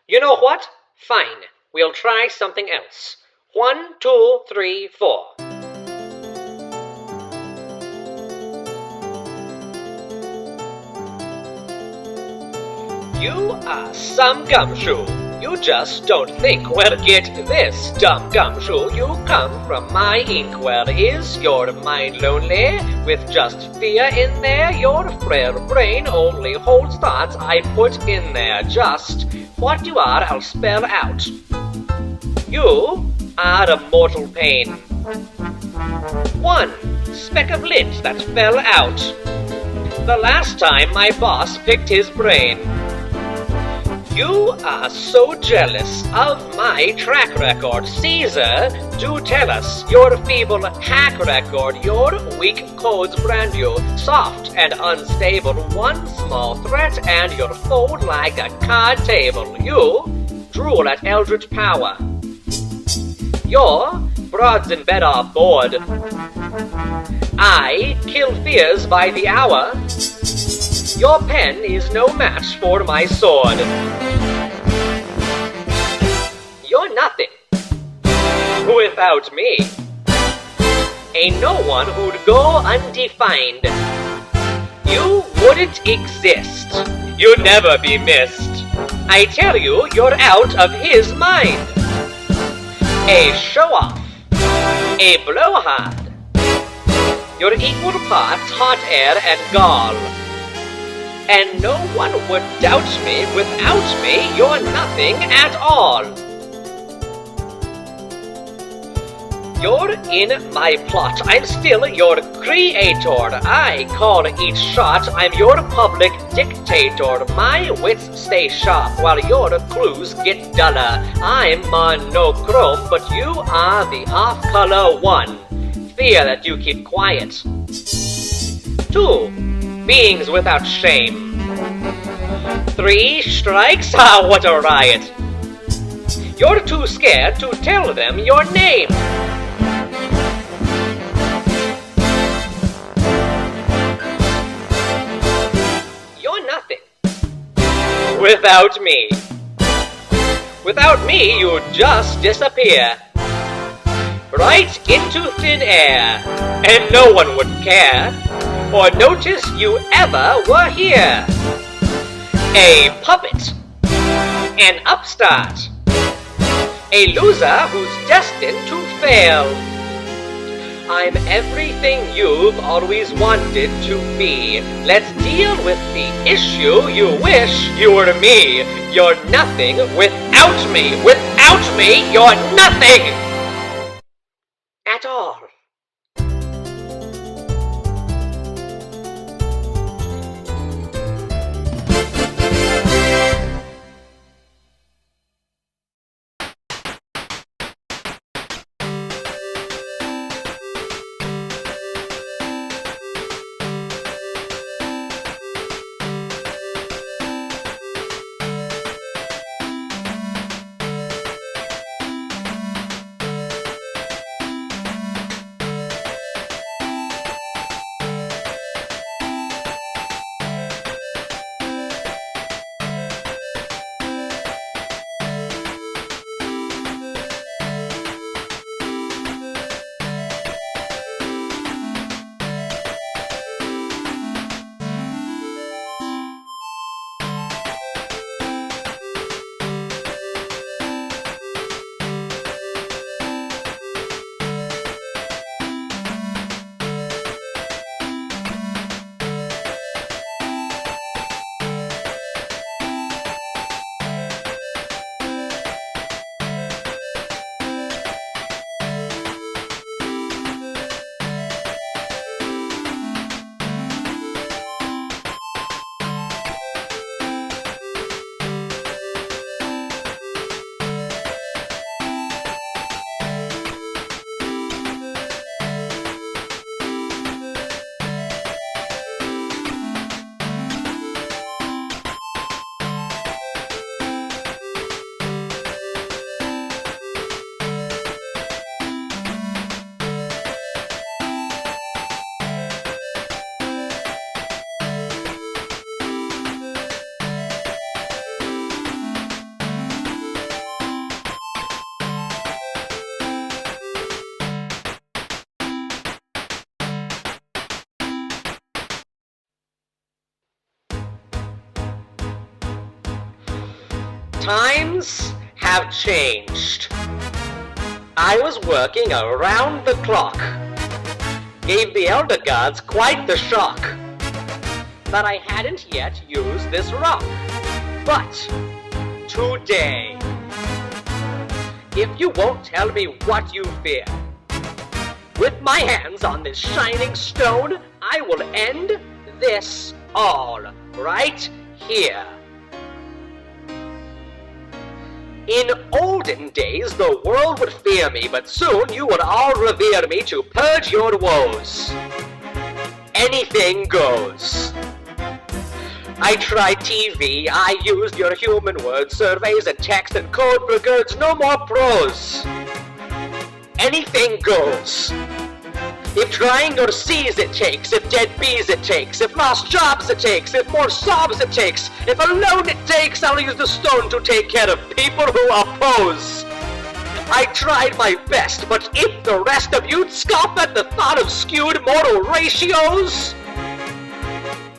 You know what? Fine. We'll try something else. 1, 2, 3, 4. You are some gumshoe. You just don't think. Well, get this, dumb gumshoe. You come from my ink. Well, is your mind lonely? With just fear in there? Your frail brain only holds thoughts I put in there. Just what you are, I'll spell out. You are a mortal pain. 1 speck of lint that fell out the last time my boss picked his brain. You are so jealous of my track record. Caesar, do tell us your feeble hack record. Your weak codes brand you soft and unstable. One small threat and you'll fold like a card table. You drool at eldritch power. Your broads in bed are bored. I kill fears by the hour. Your pen is no match for my sword. You're nothing without me. Ain't no one who'd go undefined. You wouldn't exist. You'd never be missed. I tell you, you're out of his mind. A show-off, a blowhard. You're equal parts hot air and gall. And no one would doubt me. Without me, you're nothing at all. You're in my plot. I'm still your creator. I call each shot. I'm your public dictator. My wits stay sharp while your clues get duller. I'm monochrome, but you are the off-color one. Fear that you keep quiet. 2 beings without shame. 3 strikes? Ah, what a riot. You're too scared to tell them your name. You're nothing without me. Without me, you just disappear. Right into thin air, and no one would care or notice you ever were here. A puppet, an upstart, a loser who's destined to fail. I'm everything you've always wanted to be. Let's deal with the issue. You wish you were me. You're nothing without me. Without me, you're nothing at all. Times have changed. I was working around the clock. Gave the elder gods quite the shock. But I hadn't yet used this rock. But today, if you won't tell me what you fear, with my hands on this shining stone, I will end this all right here. In olden days, the world would fear me, but soon you would all revere me to purge your woes. Anything goes. I tried TV, I used your human words, surveys and text and code brigades, no more prose. Anything goes. If trying or sees it takes, if dead bees it takes, if lost jobs it takes, if more sobs it takes, if alone it takes, I'll use the stone to take care of people who oppose. I tried my best, but if the rest of you'd scoff at the thought of skewed moral ratios,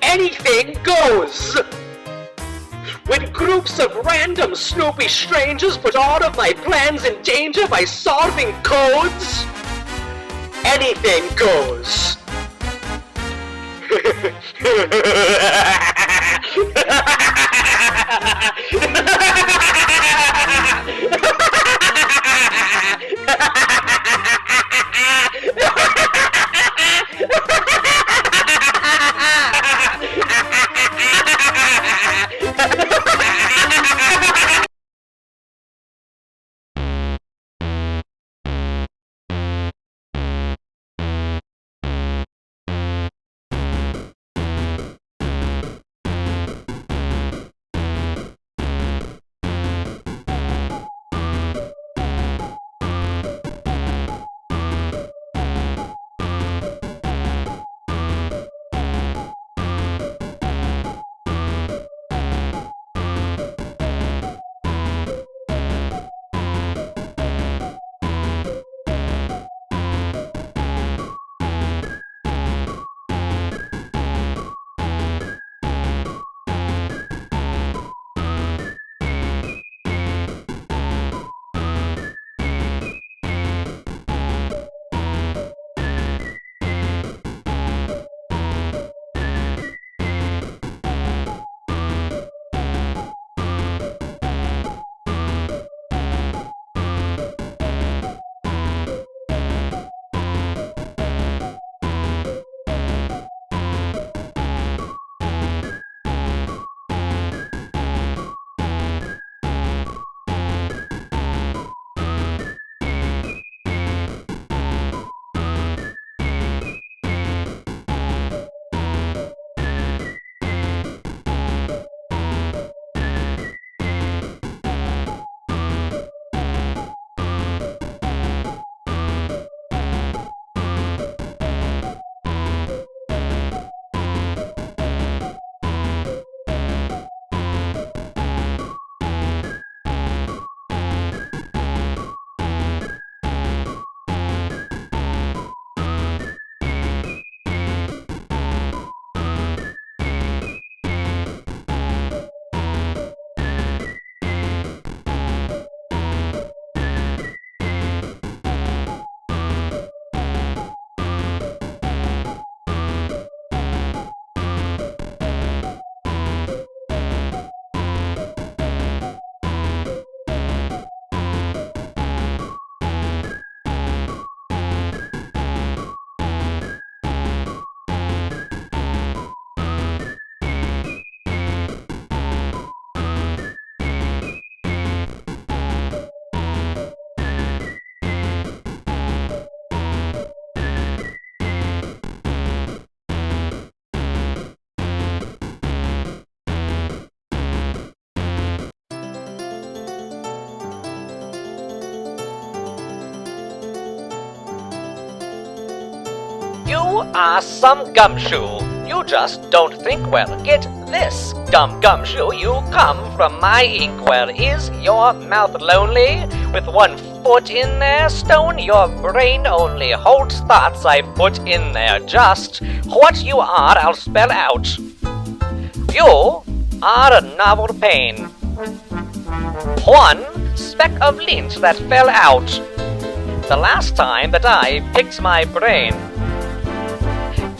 anything goes. When groups of random snoopy strangers put all of my plans in danger by solving codes, anything goes. You are some gumshoe. You just don't think well. Get this, gumshoe. You come from my inkwell. Is your mouth lonely? With 1 foot in there, stone your brain only holds thoughts I put in there. Just what you are, I'll spell out. You are a novel pain. One speck of lint that fell out the last time that I picked my brain.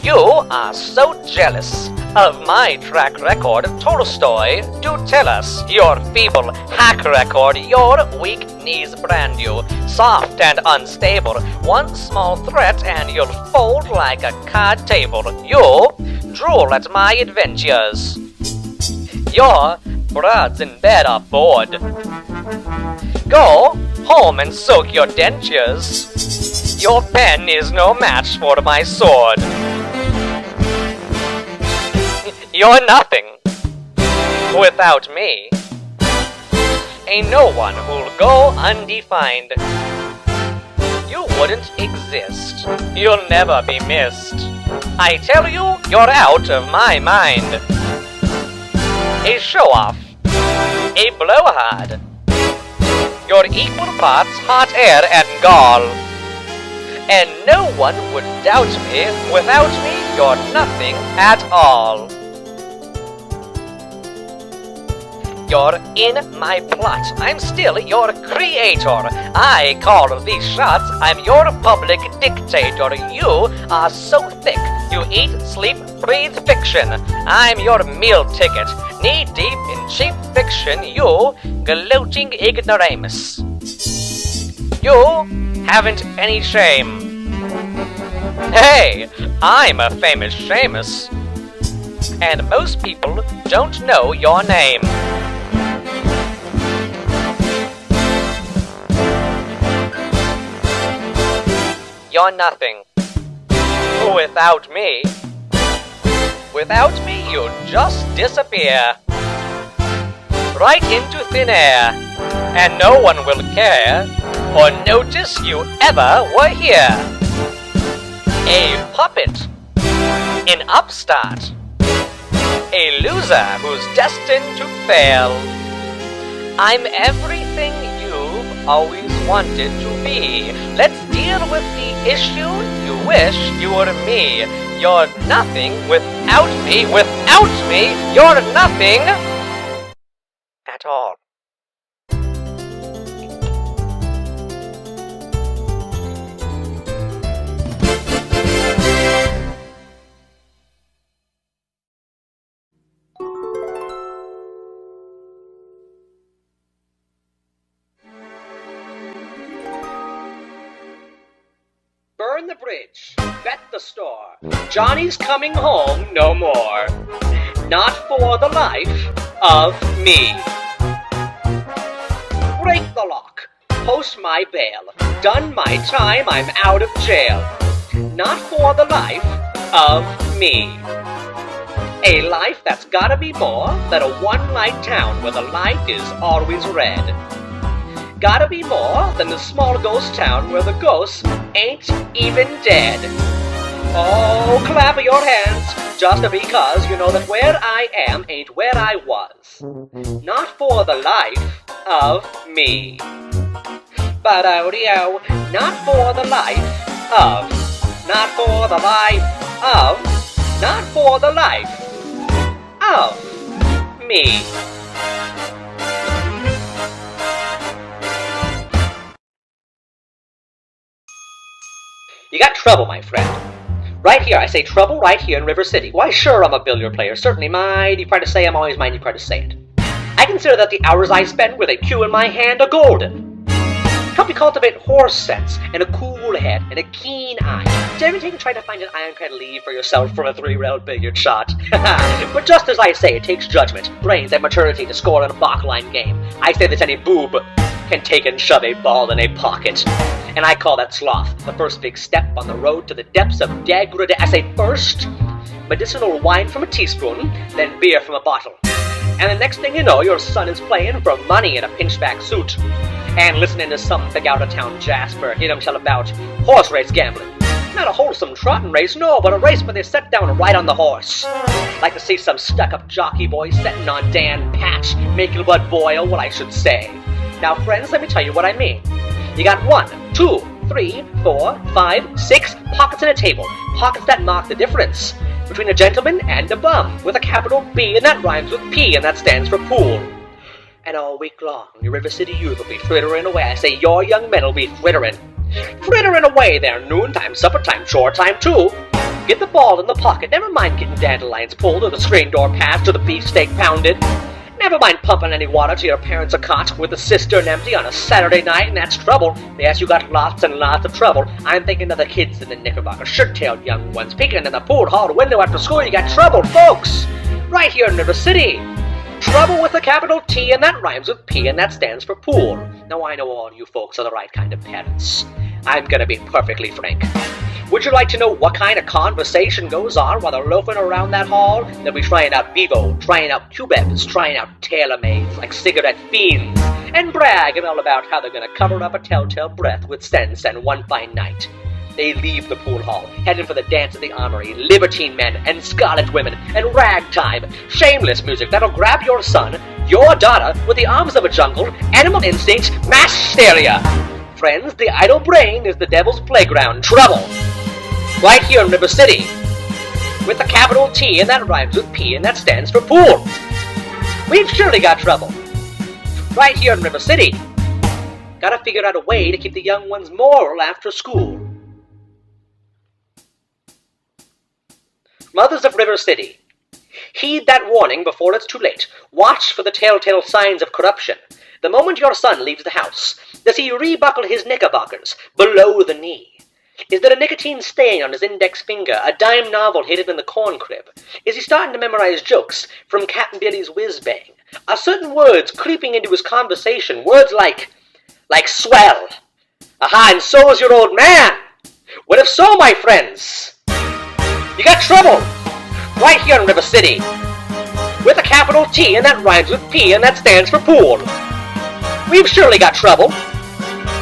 You are so jealous of my track record, Tolstoy. Do tell us your feeble hack record, your weak knees brand you, soft and unstable. One small threat and you'll fold like a card table. You drool at my adventures. Your broads in bed are bored. Go home and soak your dentures. Your pen is no match for my sword. You're nothing without me. Ain't no one who'll go undefined. You wouldn't exist. You'll never be missed. I tell you, you're out of my mind. A show-off. A blowhard. You're equal parts hot air and gall. And no one would doubt me. Without me, you're nothing at all. You're in my plot. I'm still your creator. I call these shots. I'm your public dictator. You are so thick. You eat, sleep, breathe fiction. I'm your meal ticket. Knee-deep in cheap fiction. You gloating ignoramus. You haven't any shame. Hey, I'm a famous Seamus. And most people don't know your name. You're nothing. Without me. Without me, you just disappear. Right into thin air. And no one will care or notice you ever were here. A puppet. An upstart. A loser who's destined to fail. I'm everything you've always wanted to be. Let's deal with the issue. You wish you were me. You're nothing without me. Without me, you're nothing at all. Burn the bridge, bet the store, Johnny's coming home no more. Not for the life of me. Break the lock, post my bail, done my time, I'm out of jail. Not for the life of me. A life that's gotta be more than a one-light town where the light is always red. Gotta be more than the small ghost town where the ghosts ain't even dead. Oh, clap your hands, just because you know that where I am ain't where I was. Not for the life of me. Ba-do-de-o, not for the life of, not for the life of, not for the life of me. You got trouble, my friend. Right here, I say trouble right here in River City. Why, sure, I'm a billiard player. Certainly mighty proud to say I'm always mighty proud to say it. I consider that the hours I spend with a cue in my hand are golden. Help you cultivate horse sense, and a cool head, and a keen eye. Dare you take and try to find an ironclad lead for yourself from a 3-railed billiard shot? But just as I say, it takes judgment, brains, and maturity to score in a balk-line game. I say that any boob can take and shove a ball in a pocket. And I call that sloth, the first big step on the road to the depths of degradation. I say first, medicinal wine from a teaspoon, then beer from a bottle. And the next thing you know, your son is playing for money in a pinchback suit, and listening to some big out-of-town Jasper hit himself about horse race gambling. Not a wholesome trotting race, no, but a race where they sit down right on the horse. Like to see some stuck-up jockey boy setting on Dan Patch, making blood boil, what I should say. Now, friends, let me tell you what I mean. You got 1, 2, 3, 4, 5, 6 pockets in a table. Pockets that mark the difference between a gentleman and a bum, with a capital B, and that rhymes with P, and that stands for pool. And all week long, your River City youth will be frittering away. I say your young men will be frittering. Frittering away there, noontime, supper time, chore time too. Get the ball in the pocket, never mind getting dandelions pulled or the screen door passed or the beefsteak pounded. Never mind pumping any water to your parents' cot with the cistern empty on a Saturday night, and that's trouble. Yes, you got lots and lots of trouble. I'm thinking of the kids in the Knickerbocker, shirt-tailed young ones, peeking in the pool hall window after school. You got trouble, folks! Right here in River City. Trouble with a capital T, and that rhymes with P, and that stands for pool. Now I know all you folks are the right kind of parents. I'm gonna be perfectly frank. Would you like to know what kind of conversation goes on while they're loafing around that hall? They'll be trying out Vivo, trying out PHOBOS, trying out tailor-mades like cigarette fiends, and bragging all about how they're gonna cover up a telltale breath with sense and one fine night. They leave the pool hall, heading for the dance at the armory, libertine men and scarlet women, and ragtime, shameless music that'll grab your son, your daughter, with the arms of a jungle, animal instincts, mass hysteria. Friends, the idle brain is the devil's playground. Trouble! Right here in River City. With a capital T, and that rhymes with P, and that stands for pool. We've surely got trouble. Right here in River City. Gotta figure out a way to keep the young ones moral after school. Mothers of River City, heed that warning before it's too late. Watch for the telltale signs of corruption. The moment your son leaves the house, does he rebuckle his knickerbockers below the knee? Is there a nicotine stain on his index finger, a dime novel hidden in the corn crib? Is he starting to memorize jokes from Captain Billy's whiz-bang? Are certain words creeping into his conversation, words like swell? Aha, and so is your old man! What if so, my friends? You got trouble! Right here in River City. With a capital T, and that rhymes with P, and that stands for pool. We've surely got trouble.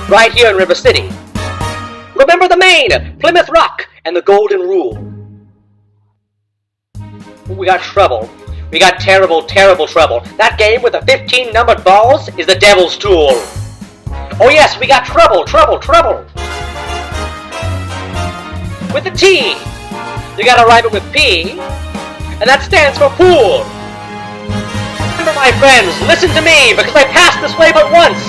Right here in River City. Remember the Maine, Plymouth Rock, and the Golden Rule. We got trouble. We got terrible, terrible trouble. That game with the 15 numbered balls is the devil's tool. Oh yes, we got trouble, trouble, trouble. With the T. You gotta rhyme it with P, and that stands for pool. Remember, my friends, listen to me, because I passed this way but once.